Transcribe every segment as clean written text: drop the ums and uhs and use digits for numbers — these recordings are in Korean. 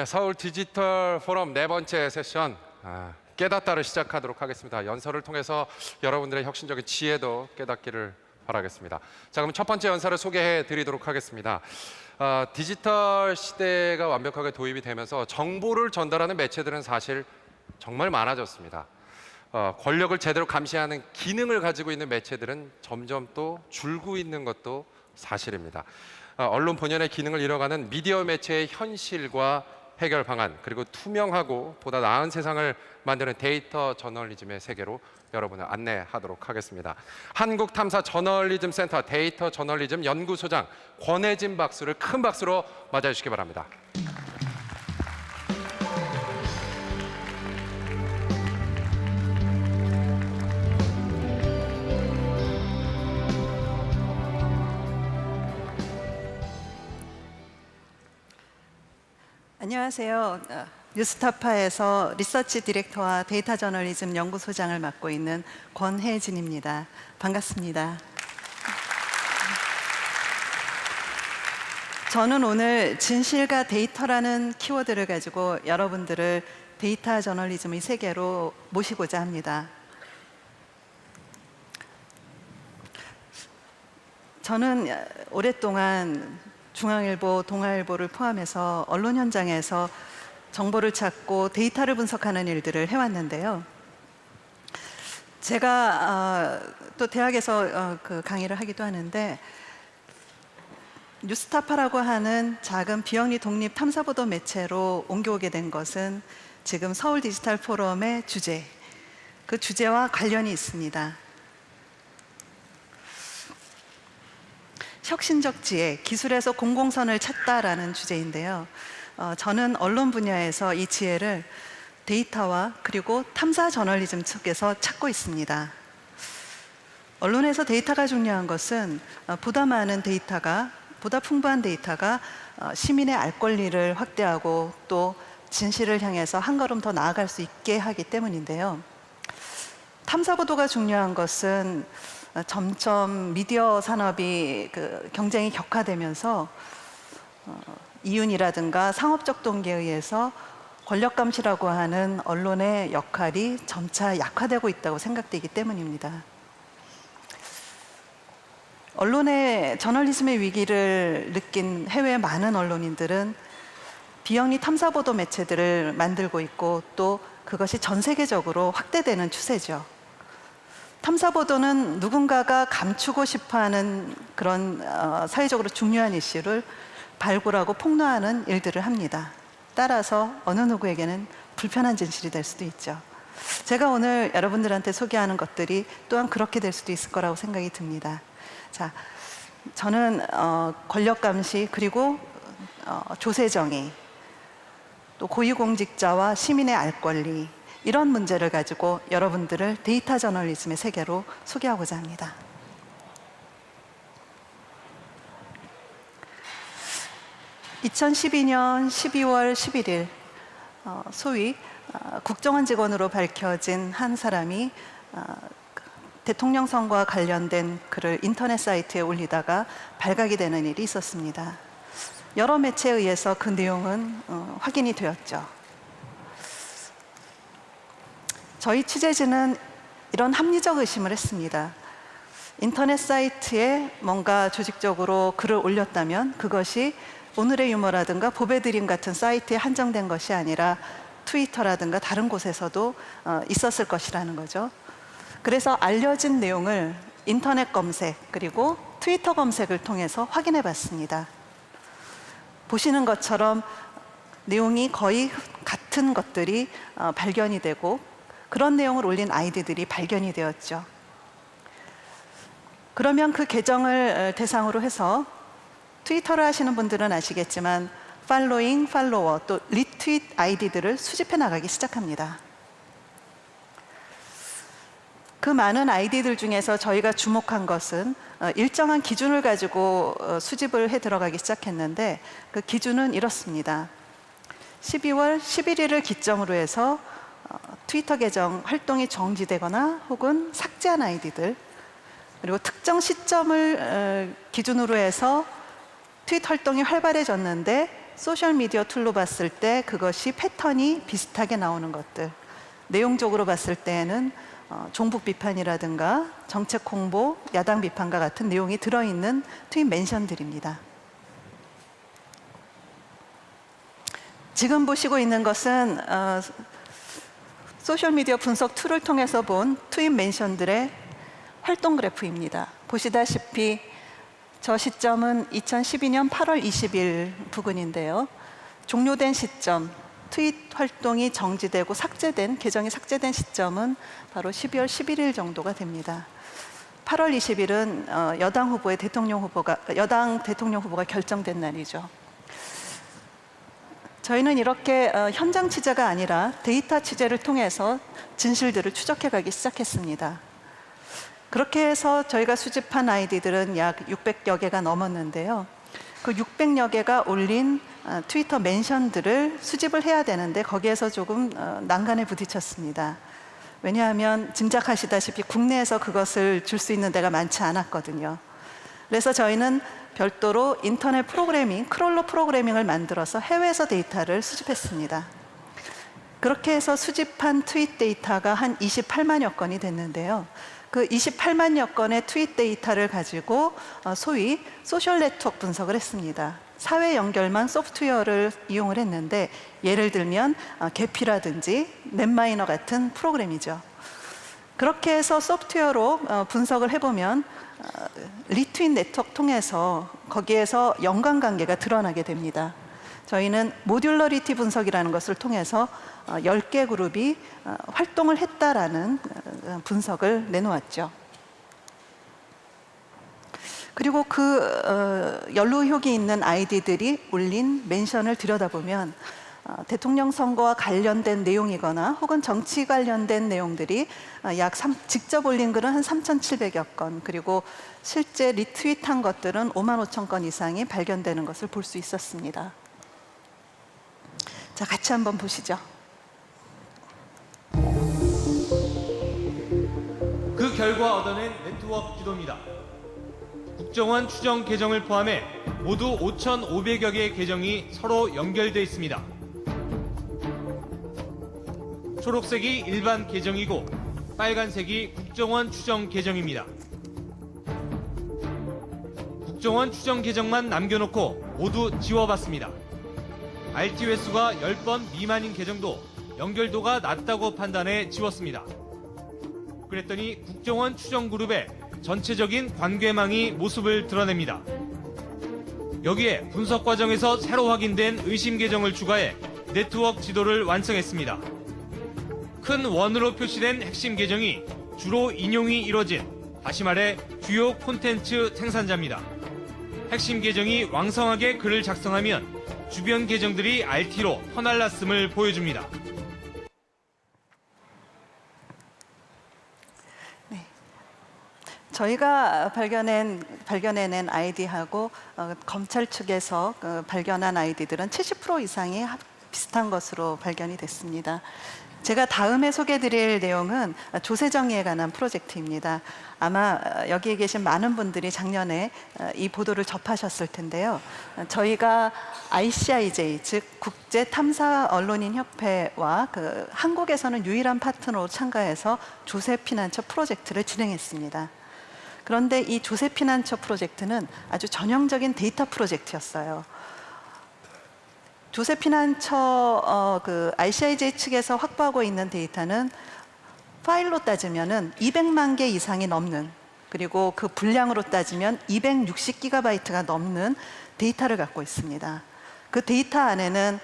네, 서울 디지털 포럼 네 번째 세션 깨닫다를 시작하도록 하겠습니다. 연설을 통해서 여러분들의 혁신적인 지혜도 깨닫기를 바라겠습니다. 자, 그럼 첫 번째 연설을 소개해 드리도록 하겠습니다. 디지털 시대가 완벽하게 도입이 되면서 정보를 전달하는 매체들은 사실 정말 많아졌습니다. 권력을 제대로 감시하는 기능을 가지고 있는 매체들은 점점 또 줄고 있는 것도 사실입니다. 언론 본연의 기능을 잃어가는 미디어 매체의 현실과 해결 방안, 그리고 투명하고 보다 나은 세상을 만드는 데이터 저널리즘의 세계로 여러분을 안내하도록 하겠습니다. 한국탐사저널리즘센터 데이터 저널리즘 연구소장 권혜진 박수를 큰 박수로 맞아주시기 바랍니다. 안녕하세요. 뉴스타파에서 리서치 디렉터와 데이터 저널리즘 연구소장을 맡고 있는 권혜진입니다. 반갑습니다. 저는 오늘 진실과 데이터라는 키워드를 가지고 여러분들을 데이터 저널리즘의 세계로 모시고자 합니다. 저는 오랫동안 중앙일보, 동아일보를 포함해서 언론 현장에서 정보를 찾고 데이터를 분석하는 일들을 해왔는데요. 제가 또 대학에서 강의를 하기도 하는데 뉴스타파라고 하는 작은 비영리 독립 탐사보도 매체로 옮겨오게 된 것은 지금 서울 디지털 포럼의 주제, 그 주제와 관련이 있습니다. 혁신적 지혜, 기술에서 공공선을 찾다라는 주제인데요. 저는 언론 분야에서 이 지혜를 데이터와 그리고 탐사 저널리즘 측에서 찾고 있습니다. 언론에서 데이터가 중요한 것은 보다 많은 데이터가, 보다 풍부한 데이터가 시민의 알 권리를 확대하고 또 진실을 향해서 한 걸음 더 나아갈 수 있게 하기 때문인데요. 탐사 보도가 중요한 것은 점점 미디어 산업이 경쟁이 격화되면서 이윤이라든가 상업적 동기에 의해서 권력 감시라고 하는 언론의 역할이 점차 약화되고 있다고 생각되기 때문입니다. 언론의 저널리즘의 위기를 느낀 해외 많은 언론인들은 비영리 탐사보도 매체들을 만들고 있고 또 그것이 전 세계적으로 확대되는 추세죠. 탐사보도는 누군가가 감추고 싶어하는 그런 사회적으로 중요한 이슈를 발굴하고 폭로하는 일들을 합니다. 따라서 어느 누구에게는 불편한 진실이 될 수도 있죠. 제가 오늘 여러분들한테 소개하는 것들이 또한 그렇게 될 수도 있을 거라고 생각이 듭니다. 자, 저는 권력 감시 그리고 조세정의, 또 고위공직자와 시민의 알 권리, 이런 문제를 가지고 여러분들을 데이터 저널리즘의 세계로 소개하고자 합니다. (2012년 12월 11일) 소위 국정원 직원으로 밝혀진 한 사람이 대통령 선거와 관련된 글을 인터넷 사이트에 올리다가 발각이 되는 일이 있었습니다. 여러 매체에 의해서 그 내용은 확인이 되었죠. 저희 취재진은 이런 합리적 의심을 했습니다. 인터넷 사이트에 뭔가 조직적으로 글을 올렸다면 그것이 오늘의 유머라든가 보배드림 같은 사이트에 한정된 것이 아니라 트위터라든가 다른 곳에서도 있었을 것이라는 거죠. 그래서 알려진 내용을 인터넷 검색 그리고 트위터 검색을 통해서 확인해 봤습니다. 보시는 것처럼 내용이 거의 같은 것들이 발견이 되고 그런 내용을 올린 아이디들이 발견이 되었죠. 그러면 그 계정을 대상으로 해서 트위터를 하시는 분들은 아시겠지만 팔로잉, 팔로워, 또 리트윗 아이디들을 수집해 나가기 시작합니다. 그 많은 아이디들 중에서 저희가 주목한 것은 일정한 기준을 가지고 수집을 해 들어가기 시작했는데 그 기준은 이렇습니다. 12월 11일을 기점으로 해서 트위터 계정 활동이 정지되거나 혹은 삭제한 아이디들, 그리고 특정 시점을 기준으로 해서 트윗 활동이 활발해졌는데 소셜미디어 툴로 봤을 때 그것이 패턴이 비슷하게 나오는 것들, 내용적으로 봤을 때에는 종북 비판이라든가 정책 홍보, 야당 비판과 같은 내용이 들어있는 트윗 멘션들입니다. 지금 보시고 있는 것은 소셜미디어 분석 툴을 통해서 본 트윗 멘션들의 활동 그래프입니다. 보시다시피 저 시점은 2012년 8월 20일 부근인데요. 종료된 시점, 트윗 활동이 정지되고 계정이 삭제된 시점은 바로 12월 11일 정도가 됩니다. 8월 20일은 여당 대통령 후보가 결정된 날이죠. 저희는 이렇게 현장 취재가 아니라 데이터 취재를 통해서 진실들을 추적해 가기 시작했습니다. 그렇게 해서 저희가 수집한 아이디들은 약 600여 개가 넘었는데요. 그 600여 개가 올린 트위터 멘션들을 수집을 해야 되는데 거기에서 조금 난간에 부딪혔습니다. 왜냐하면 짐작하시다시피 국내에서 그것을 줄 수 있는 데가 많지 않았거든요. 그래서 저희는 별도로 인터넷 프로그래밍, 크롤러 프로그래밍을 만들어서 해외에서 데이터를 수집했습니다. 그렇게 해서 수집한 트윗 데이터가 한 28만여 건이 됐는데요. 그 28만여 건의 트윗 데이터를 가지고 소위 소셜 네트워크 분석을 했습니다. 사회 연결망 소프트웨어를 이용을 했는데 예를 들면 게피라든지 넷마이너 같은 프로그램이죠. 그렇게 해서 소프트웨어로 분석을 해보면 리트윗 네트워크 통해서 거기에서 연관관계가 드러나게 됩니다. 저희는 모듈러리티 분석이라는 것을 통해서 10개 그룹이 활동을 했다라는 분석을 내놓았죠. 그리고 그 연루 의혹이 있는 아이디들이 올린 멘션을 들여다보면 대통령 선거와 관련된 내용이거나 혹은 정치 관련된 내용들이 직접 올린 글은 한 3,700여 건, 그리고 실제 리트윗한 것들은 5만 5천 건 이상이 발견되는 것을 볼 수 있었습니다. 자, 같이 한번 보시죠. 그 결과 얻어낸 네트워크 지도입니다. 국정원 추정 계정을 포함해 모두 5,500여 개의 계정이 서로 연결되어 있습니다. 초록색이 일반 계정이고 빨간색이 국정원 추정 계정입니다. 국정원 추정 계정만 남겨놓고 모두 지워봤습니다. RT 횟수가 10번 미만인 계정도 연결도가 낮다고 판단해 지웠습니다. 그랬더니 국정원 추정 그룹의 전체적인 관계망이 모습을 드러냅니다. 여기에 분석 과정에서 새로 확인된 의심 계정을 추가해 네트워크 지도를 완성했습니다. 큰 원으로 표시된 핵심 계정이 주로 인용이 이뤄진, 다시 말해 주요 콘텐츠 생산자입니다. 핵심 계정이 왕성하게 글을 작성하면 주변 계정들이 RT로 퍼날랐음을 보여줍니다. 저희가 발견해낸 아이디하고 검찰 측에서 발견한 아이디들은 70% 이상이 비슷한 것으로 발견이 됐습니다. 제가 다음에 소개해드릴 내용은 조세정의에 관한 프로젝트입니다. 아마 여기에 계신 많은 분들이 작년에 이 보도를 접하셨을 텐데요. 저희가 ICIJ, 즉 국제탐사언론인협회와 한국에서는 유일한 파트너로 참가해서 조세피난처 프로젝트를 진행했습니다. 그런데 이 조세피난처 프로젝트는 아주 전형적인 데이터 프로젝트였어요. 조세피난처 ICIJ 측에서 확보하고 있는 데이터는 파일로 따지면은 200만 개 이상이 넘는, 그리고 그 분량으로 따지면 260GB가 넘는 데이터를 갖고 있습니다. 그 데이터 안에는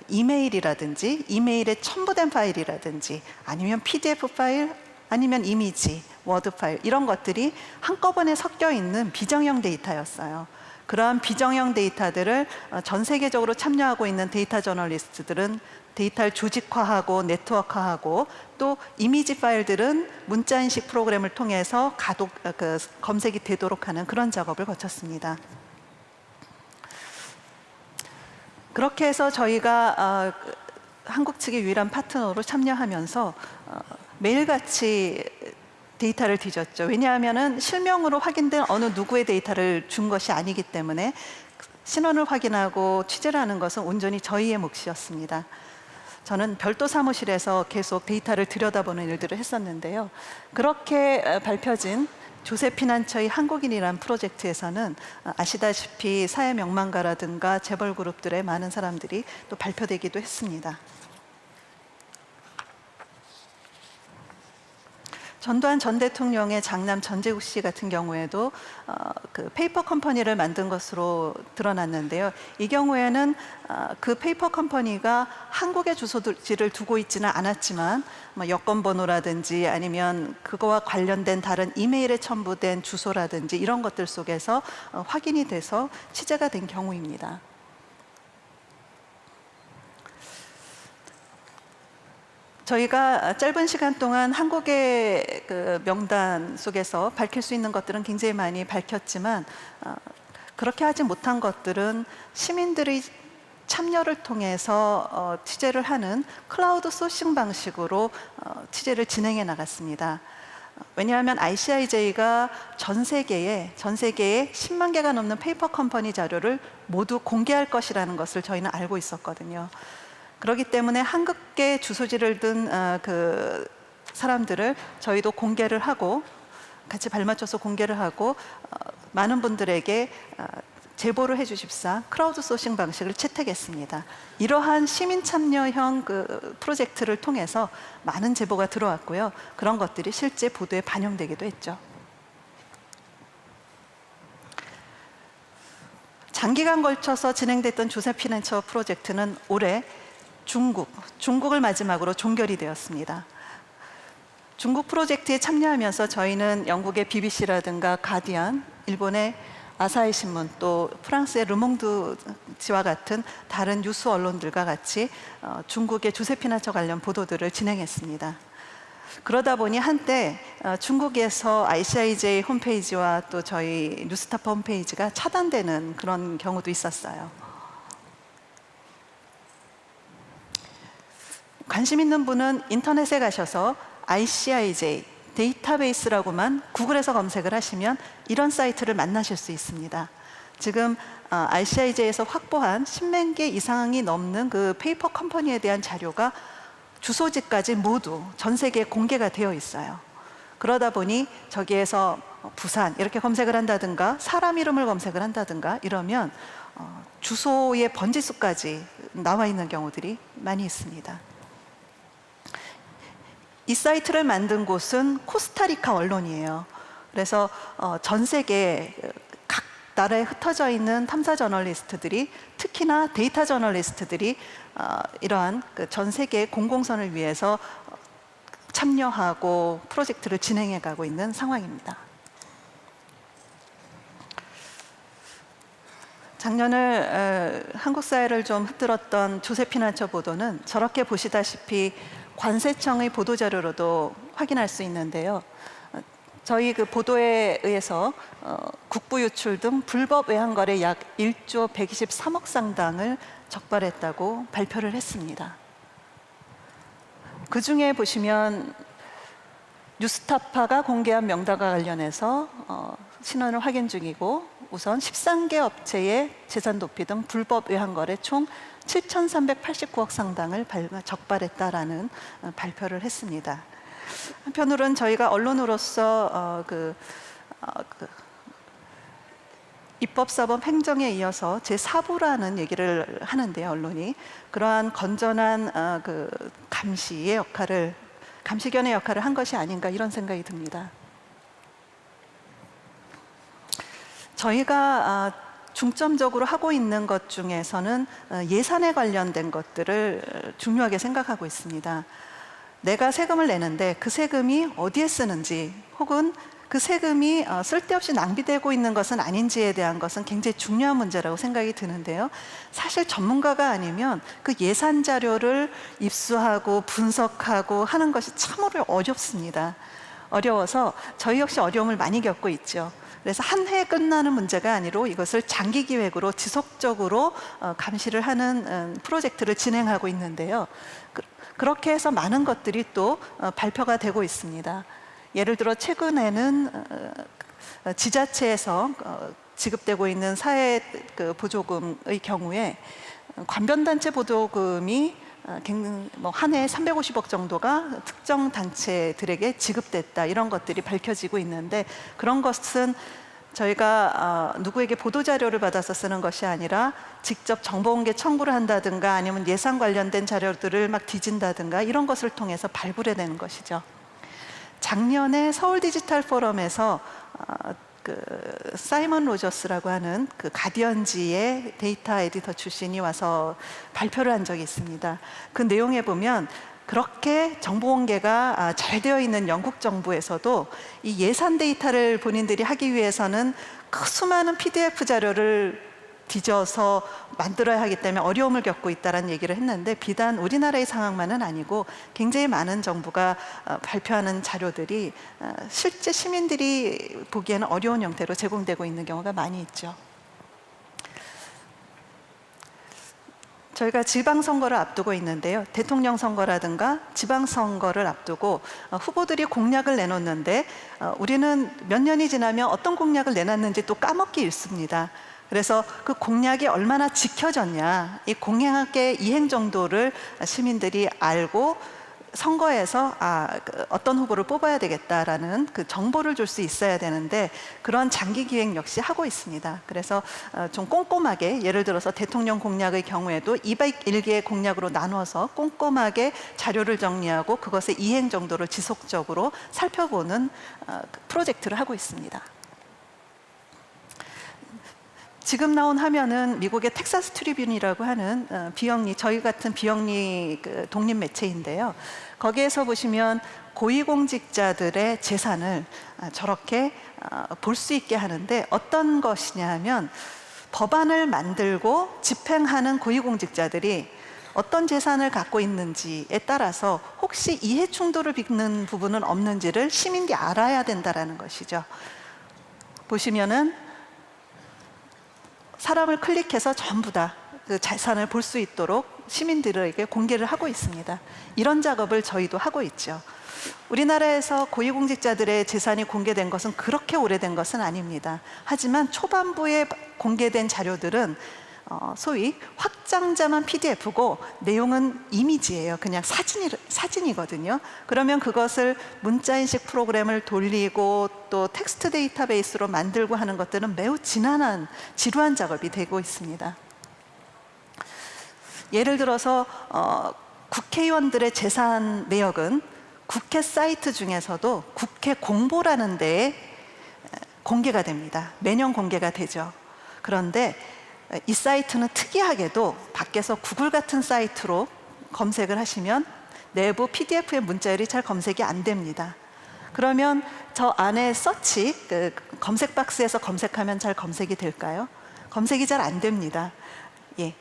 이메일이라든지 이메일에 첨부된 파일이라든지 아니면 PDF 파일, 아니면 이미지, 워드 파일, 이런 것들이 한꺼번에 섞여 있는 비정형 데이터였어요. 그러한 비정형 데이터들을 전 세계적으로 참여하고 있는 데이터 저널리스트들은 데이터를 조직화하고 네트워크화하고, 또 이미지 파일들은 문자인식 프로그램을 통해서 검색이 되도록 하는 그런 작업을 거쳤습니다. 그렇게 해서 저희가 한국 측의 유일한 파트너로 참여하면서 매일같이 데이터를 뒤졌죠. 왜냐하면 실명으로 확인된 어느 누구의 데이터를 준 것이 아니기 때문에 신원을 확인하고 취재를 하는 것은 온전히 저희의 몫이었습니다. 저는 별도 사무실에서 계속 데이터를 들여다보는 일들을 했었는데요. 그렇게 밝혀진 조셉 피난처의 한국인이라는 프로젝트에서는 아시다시피 사회 명망가라든가 재벌 그룹들의 많은 사람들이 또 발표되기도 했습니다. 전두환 전 대통령의 장남 전재국 씨 같은 경우에도 그 페이퍼 컴퍼니를 만든 것으로 드러났는데요. 이 경우에는 그 페이퍼 컴퍼니가 한국에 주소지를 두고 있지는 않았지만 뭐 여권 번호라든지 아니면 그거와 관련된 다른 이메일에 첨부된 주소라든지 이런 것들 속에서 확인이 돼서 취재가 된 경우입니다. 저희가 짧은 시간 동안 한국의 그 명단 속에서 밝힐 수 있는 것들은 굉장히 많이 밝혔지만 그렇게 하지 못한 것들은 시민들의 참여를 통해서 취재를 하는 클라우드 소싱 방식으로 취재를 진행해 나갔습니다. 왜냐하면 ICIJ가 전 세계에 10만 개가 넘는 페이퍼 컴퍼니 자료를 모두 공개할 것이라는 것을 저희는 알고 있었거든요. 그렇기 때문에 한국계 주소지를 둔 그 사람들을 저희도 공개를 하고 같이 발맞춰서 공개를 하고 많은 분들에게 제보를 해주십사 크라우드 소싱 방식을 채택했습니다. 이러한 시민 참여형 그 프로젝트를 통해서 많은 제보가 들어왔고요. 그런 것들이 실제 보도에 반영되기도 했죠. 장기간 걸쳐서 진행됐던 조셉 피난처 프로젝트는 올해 중국을 마지막으로 종결이 되었습니다. 중국 프로젝트에 참여하면서 저희는 영국의 BBC라든가 가디언, 일본의 아사히 신문, 또 프랑스의 르몽드지와 같은 다른 뉴스 언론들과 같이 중국의 조셉 피난처 관련 보도들을 진행했습니다. 그러다 보니 한때 중국에서 ICIJ 홈페이지와 또 저희 뉴스타파 홈페이지가 차단되는 그런 경우도 있었어요. 관심 있는 분은 인터넷에 가셔서 ICIJ 데이터베이스라고만 구글에서 검색을 하시면 이런 사이트를 만나실 수 있습니다. 지금 ICIJ에서 확보한 10만 개 이상이 넘는 그 페이퍼 컴퍼니에 대한 자료가 주소지까지 모두 전 세계에 공개가 되어 있어요. 그러다 보니 저기에서 부산 이렇게 검색을 한다든가 사람 이름을 검색을 한다든가 이러면 주소의 번지수까지 나와 있는 경우들이 많이 있습니다. 이 사이트를 만든 곳은 코스타리카 언론이에요. 그래서 전 세계 각 나라에 흩어져 있는 탐사 저널리스트들이 특히나 데이터 저널리스트들이 이러한 전 세계 공공선을 위해서 참여하고 프로젝트를 진행해 가고 있는 상황입니다. 작년을 한국 사회를 좀 흔들었던 조셉 피난처 보도는 저렇게 보시다시피 관세청의 보도자료로도 확인할 수 있는데요. 저희 그 보도에 의해서 국부 유출 등 불법 외환거래 약 1조 123억 상당을 적발했다고 발표를 했습니다. 그 중에 보시면 뉴스타파가 공개한 명단과 관련해서 신원을 확인 중이고 우선 13개 업체의 재산 도피 등 불법 외환거래 총 7,389억 상당을 적발했다라는 발표를 했습니다. 한편으로는 저희가 언론으로서 입법사법 행정에 이어서 제4부라는 얘기를 하는데요, 언론이. 그러한 건전한 감시의 역할을, 감시견의 역할을 한 것이 아닌가 이런 생각이 듭니다. 저희가 중점적으로 하고 있는 것 중에서는 예산에 관련된 것들을 중요하게 생각하고 있습니다. 내가 세금을 내는데 그 세금이 어디에 쓰는지 혹은 그 세금이 쓸데없이 낭비되고 있는 것은 아닌지에 대한 것은 굉장히 중요한 문제라고 생각이 드는데요. 사실 전문가가 아니면 그 예산 자료를 입수하고 분석하고 하는 것이 참으로 어렵습니다. 어려워서 저희 역시 어려움을 많이 겪고 있죠. 그래서 한 해 끝나는 문제가 아니라 이것을 장기 기획으로 지속적으로 감시를 하는 프로젝트를 진행하고 있는데요. 그렇게 해서 많은 것들이 또 발표가 되고 있습니다. 예를 들어 최근에는 지자체에서 지급되고 있는 사회 보조금의 경우에 관변단체 보조금이 한 해에 350억 정도가 특정 단체들에게 지급됐다, 이런 것들이 밝혀지고 있는데, 그런 것은 저희가 누구에게 보도자료를 받아서 쓰는 것이 아니라 직접 정보공개 청구를 한다든가 아니면 예산 관련된 자료들을 막 뒤진다든가 이런 것을 통해서 발굴해내는 것이죠. 작년에 서울 디지털 포럼에서 사이먼 로저스라고 하는 가디언지의 데이터 에디터 출신이 와서 발표를 한 적이 있습니다. 그 내용에 보면 그렇게 정보 공개가 잘 되어 있는 영국 정부에서도 이 예산 데이터를 본인들이 하기 위해서는 수많은 PDF 자료를 뒤져서 만들어야 하기 때문에 어려움을 겪고 있다는 얘기를 했는데, 비단 우리나라의 상황만은 아니고 굉장히 많은 정부가 발표하는 자료들이 실제 시민들이 보기에는 어려운 형태로 제공되고 있는 경우가 많이 있죠. 저희가 지방선거를 앞두고 있는데요. 대통령 선거라든가 지방선거를 앞두고 후보들이 공약을 내놓는데 우리는 몇 년이 지나면 어떤 공약을 내놨는지 또 까먹기 일쑤입니다. 그래서 그 공약이 얼마나 지켜졌냐, 이 공약의 이행 정도를 시민들이 알고 선거에서 어떤 후보를 뽑아야 되겠다라는 그 정보를 줄 수 있어야 되는데, 그런 장기 기획 역시 하고 있습니다. 그래서 좀 꼼꼼하게, 예를 들어서 대통령 공약의 경우에도 201개의 공약으로 나눠서 꼼꼼하게 자료를 정리하고 그것의 이행 정도를 지속적으로 살펴보는 프로젝트를 하고 있습니다. 지금 나온 화면은 미국의 텍사스 트리뷴이라고 하는 비영리, 저희 같은 비영리 독립 매체인데요. 거기에서 보시면 고위공직자들의 재산을 저렇게 볼 수 있게 하는데, 어떤 것이냐 하면 법안을 만들고 집행하는 고위공직자들이 어떤 재산을 갖고 있는지에 따라서 혹시 이해 충돌을 빚는 부분은 없는지를 시민들이 알아야 된다는 것이죠. 보시면은 사람을 클릭해서 전부 다 그 재산을 볼 수 있도록 시민들에게 공개를 하고 있습니다. 이런 작업을 저희도 하고 있죠. 우리나라에서 고위공직자들의 재산이 공개된 것은 그렇게 오래된 것은 아닙니다. 하지만 초반부에 공개된 자료들은 소위 확장자만 PDF고 내용은 이미지예요. 그냥 사진이거든요. 그러면 그것을 문자인식 프로그램을 돌리고 또 텍스트 데이터베이스로 만들고 하는 것들은 매우 지난한 지루한 작업이 되고 있습니다. 예를 들어서 국회의원들의 재산 내역은 국회 사이트 중에서도 국회 공보라는 데에 공개가 됩니다. 매년 공개가 되죠. 그런데 이 사이트는 특이하게도 밖에서 구글 같은 사이트로 검색을 하시면 내부 PDF의 문자열이 잘 검색이 안 됩니다. 그러면 저 안에 서치, 검색 박스에서 검색하면 잘 검색이 될까요? 검색이 잘 안 됩니다. 예,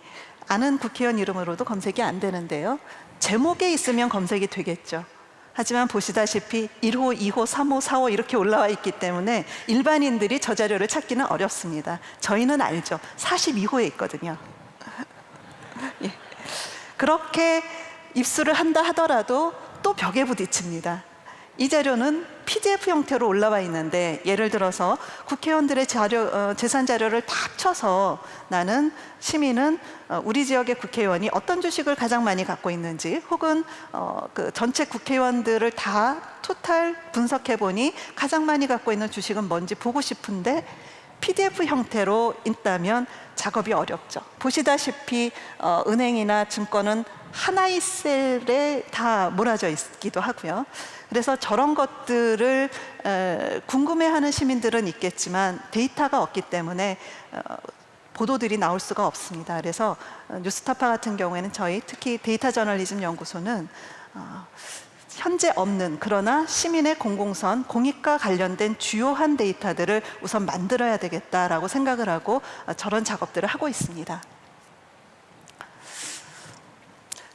아는 국회의원 이름으로도 검색이 안 되는데요. 제목에 있으면 검색이 되겠죠. 하지만 보시다시피 1호, 2호, 3호, 4호 이렇게 올라와 있기 때문에 일반인들이 저 자료를 찾기는 어렵습니다. 저희는 알죠. 42호에 있거든요. 예. 그렇게 입수를 한다 하더라도 또 벽에 부딪힙니다. 이 자료는 PDF 형태로 올라와 있는데, 예를 들어서 국회의원들의 재산 자료를 다 합쳐서 나는 시민은 우리 지역의 국회의원이 어떤 주식을 가장 많이 갖고 있는지, 혹은 전체 국회의원들을 다 토탈 분석해 보니 가장 많이 갖고 있는 주식은 뭔지 보고 싶은데 PDF 형태로 있다면 작업이 어렵죠. 보시다시피 은행이나 증권은 하나의 셀에 다 몰아져 있기도 하고요. 그래서 저런 것들을 궁금해하는 시민들은 있겠지만 데이터가 없기 때문에 보도들이 나올 수가 없습니다. 그래서 뉴스타파 같은 경우에는 저희 특히 데이터 저널리즘 연구소는 현재 없는, 그러나 시민의 공공선, 공익과 관련된 주요한 데이터들을 우선 만들어야 되겠다라고 생각을 하고 저런 작업들을 하고 있습니다.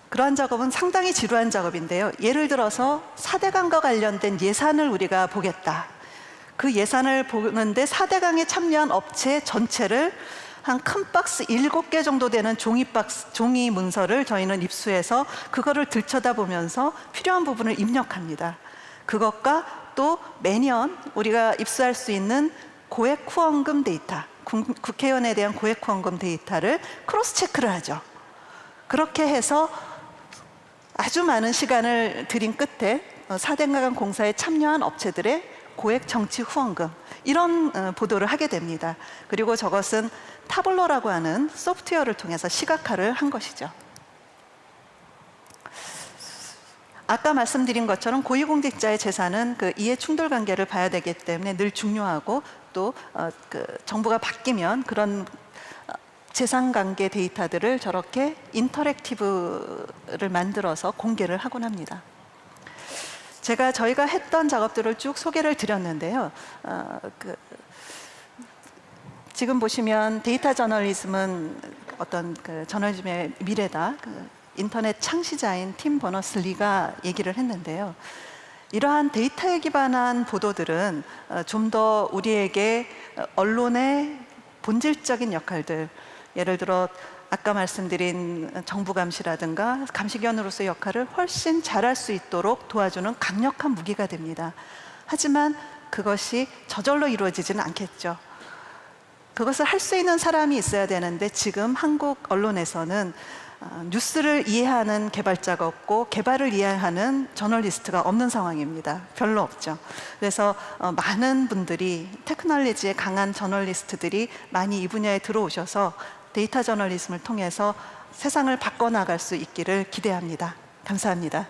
그러한 작업은 상당히 지루한 작업인데요. 예를 들어서 4대강과 관련된 예산을 우리가 보겠다. 그 예산을 보는데 4대강에 참여한 업체 전체를 한 큰 박스 7개 정도 되는 종이 문서를 저희는 입수해서 그거를 들여다보면서 필요한 부분을 입력합니다. 그것과 또 매년 우리가 입수할 수 있는 고액 후원금 데이터, 국회의원에 대한 고액 후원금 데이터를 크로스 체크를 하죠. 그렇게 해서 아주 많은 시간을 들인 끝에 4대강 공사에 참여한 업체들의 고액 정치 후원금, 이런 보도를 하게 됩니다. 그리고 저것은 타블로라고 하는 소프트웨어를 통해서 시각화를 한 것이죠. 아까 말씀드린 것처럼 고위공직자의 재산은 그 이해 충돌 관계를 봐야 되기 때문에 늘 중요하고, 또 정부가 바뀌면 그런 재산 관계 데이터들을 저렇게 인터랙티브를 만들어서 공개를 하곤 합니다. 저희가 했던 작업들을 쭉 소개를 드렸는데요. 지금 보시면 데이터 저널리즘은 어떤 저널리즘의 미래다. 인터넷 창시자인 팀 버너슬리가 얘기를 했는데요. 이러한 데이터에 기반한 보도들은 좀 더 우리에게 언론의 본질적인 역할들, 예를 들어 아까 말씀드린 정부 감시라든가 감시기관으로서의 역할을 훨씬 잘할 수 있도록 도와주는 강력한 무기가 됩니다. 하지만 그것이 저절로 이루어지지는 않겠죠. 그것을 할 수 있는 사람이 있어야 되는데, 지금 한국 언론에서는 뉴스를 이해하는 개발자가 없고 개발을 이해하는 저널리스트가 없는 상황입니다. 별로 없죠. 그래서 많은 분들이, 테크놀로지에 강한 저널리스트들이 많이 이 분야에 들어오셔서 데이터 저널리즘을 통해서 세상을 바꿔나갈 수 있기를 기대합니다. 감사합니다.